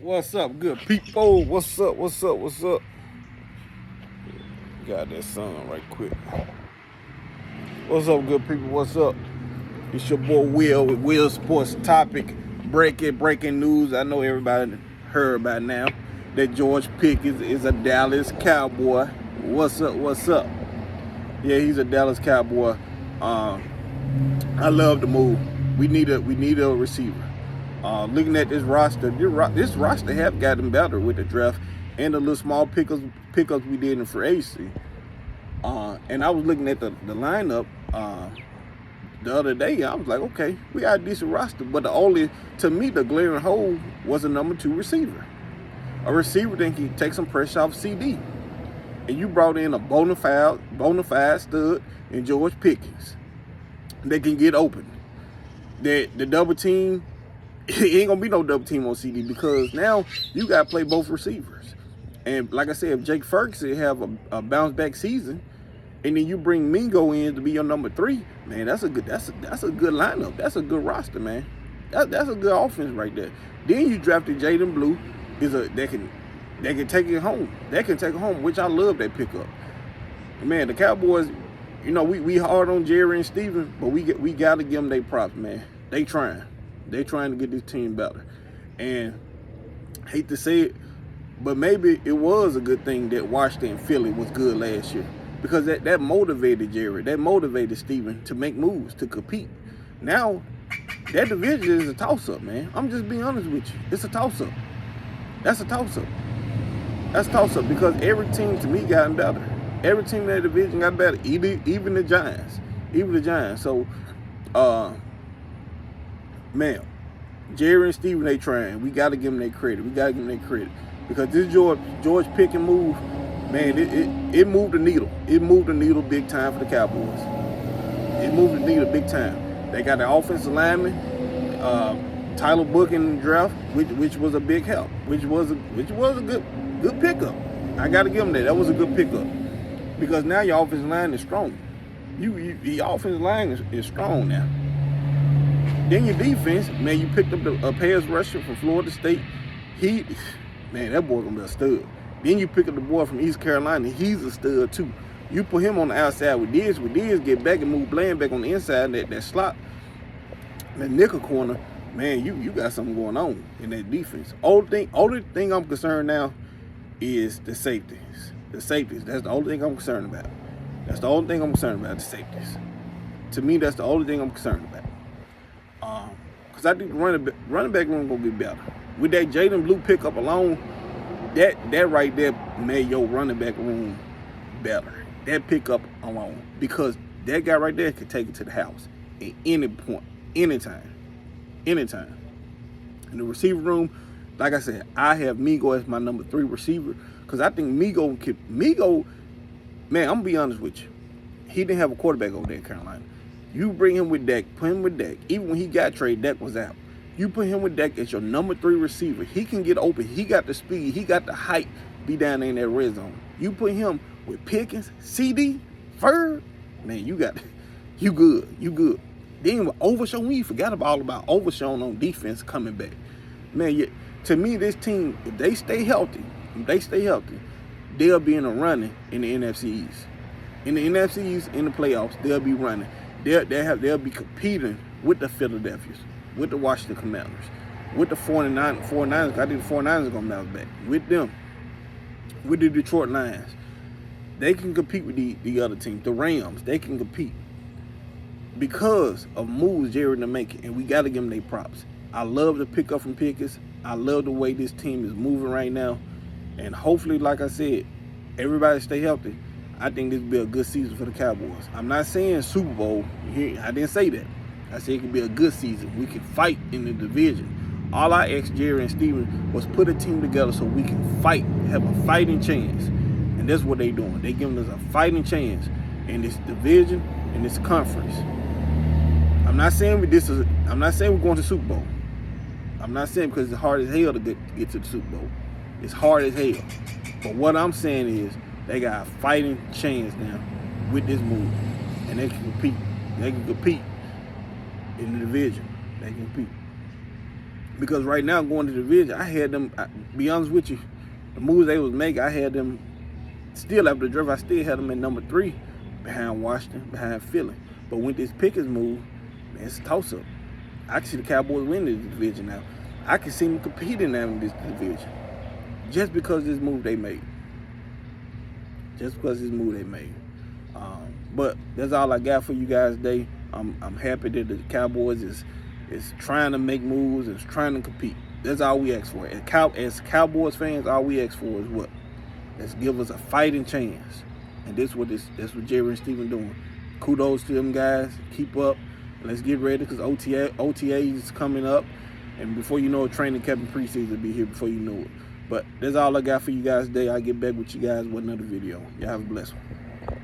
What's up, good people? What's up? What's up? What's up? Got that song right quick. What's up, good people? What's up? It's your boy Will with Will Sports Topic. Breaking news. I know everybody heard by now that George Pickens is a Dallas Cowboy. What's up? What's up? Yeah, he's a Dallas Cowboy. I love the move. We need a receiver. Looking at this roster, this roster have gotten better with the draft and the little small pickups we did in free agency. And I was looking at the lineup the other day. I was like, okay, we got a decent roster, but to me, the glaring hole was a number 2 receiver, a receiver that can take some pressure off CD. And you brought in a bona fide stud in George Pickens. They can get open. The double team, it ain't gonna be no double team on CD because now you gotta play both receivers. And like I said, if Jake Ferguson have a bounce back season, and then you bring Mingo in to be your number 3, man, that's a good lineup. That's a good roster, man. That's a good offense right there. Then you drafted Jaden Blue, that can take it home. That can take it home, which I love that pickup. Man, the Cowboys, we hard on Jerry and Steven, but we gotta give them their props, man. They trying to get this team better. And hate to say it, but maybe it was a good thing that Washington and Philly was good last year, because that motivated Jerry, that motivated Steven to make moves, to compete. Now that division is a toss-up, man. I'm just being honest with you. It's a toss-up. That's a toss-up. That's a toss-up because every team to me gotten better. Every team in that division got better, even the Giants. So, man, Jerry and Steven, they trying. We got to give them their credit. Because this George Pickens move, man, it moved the needle. It moved the needle big time for the Cowboys. It moved the needle big time. They got the offensive lineman, Tyler Book in the draft, which was a big help, which was a good pickup. I got to give them that. That was a good pickup. Because now your offensive line is strong. The offensive line is strong now. Then your defense, man, you picked up a pass rusher from Florida State. Man, that boy gonna be a stud. Then you pick up the boy from East Carolina. He's a stud too. You put him on the outside with Diz get back and move Bland back on the inside, that slot, that nickel corner. Man, you got something going on in that defense. Only thing I'm concerned now is the safeties. The safeties. That's the only thing I'm concerned about. The safeties. To me, that's the only thing I'm concerned about. Because I think the running back room gonna get better. With that Jaden Blue pickup alone, that right there made your running back room better. That pickup alone, because that guy right there could take it to the house at any point, anytime. In the receiver room, like I said, I have Mingo as my number 3 receiver because I think Mingo, man, I'm gonna be honest with you. He didn't have a quarterback over there in Carolina. You bring him with Dak, put him with Dak. Even when he got traded, Dak was out. You put him with Dak as your number 3 receiver. He can get open. He got the speed. He got the height. Be down there in that red zone. You put him with Pickens, CD, Ferd, man, you good. Then with Overshown, we forgot all about Overshown on defense coming back. Man, to me, this team, if they stay healthy, they'll be in a running in the NFC East. In the NFC East, in the playoffs, they'll be running. They'll be competing with the Philadelphias, with the Washington Commanders, with the 49ers. I think the 49ers are going to bounce back. With them, with the Detroit Lions. They can compete with the other teams. The Rams, they can compete because of moves Jared to make, and we got to give them their props. I love the pickup from Pickens. I love the way this team is moving right now. And hopefully, like I said, everybody stay healthy. I think this will be a good season for the Cowboys. I'm not saying Super Bowl. I didn't say that. I said it could be a good season. We can fight in the division. All I asked Jerry and Steven was put a team together so we can fight, have a fighting chance. And that's what they're doing. They're giving us a fighting chance in this division, in this conference. I'm not saying we're going to the Super Bowl. I'm not saying because it's hard as hell to get to the Super Bowl. It's hard as hell. But what I'm saying is they got a fighting chance now with this move. And they can compete. They can compete in the division. They can compete. Because right now, going to the division, I had them, be honest with you, the moves they was making, I had them, still after the draft, I still had them at number 3, behind Washington, behind Philly. But with this Pickens move, man, it's a toss-up. I can see the Cowboys winning this division now. I can see them competing now in this division. Just because of this move they made. But that's all I got for you guys today. I'm happy that the Cowboys is trying to make moves, is trying to compete. That's all we ask for. As Cowboys fans, all we ask for is what? Let's give us a fighting chance. And that's what Jerry and Steven doing. Kudos to them guys. Keep up. Let's get ready because OTA is coming up. And before you know it, training camp and preseason will be here before you know it. But that's all I got for you guys today. I'll get back with you guys with another video. Y'all have a blessed one.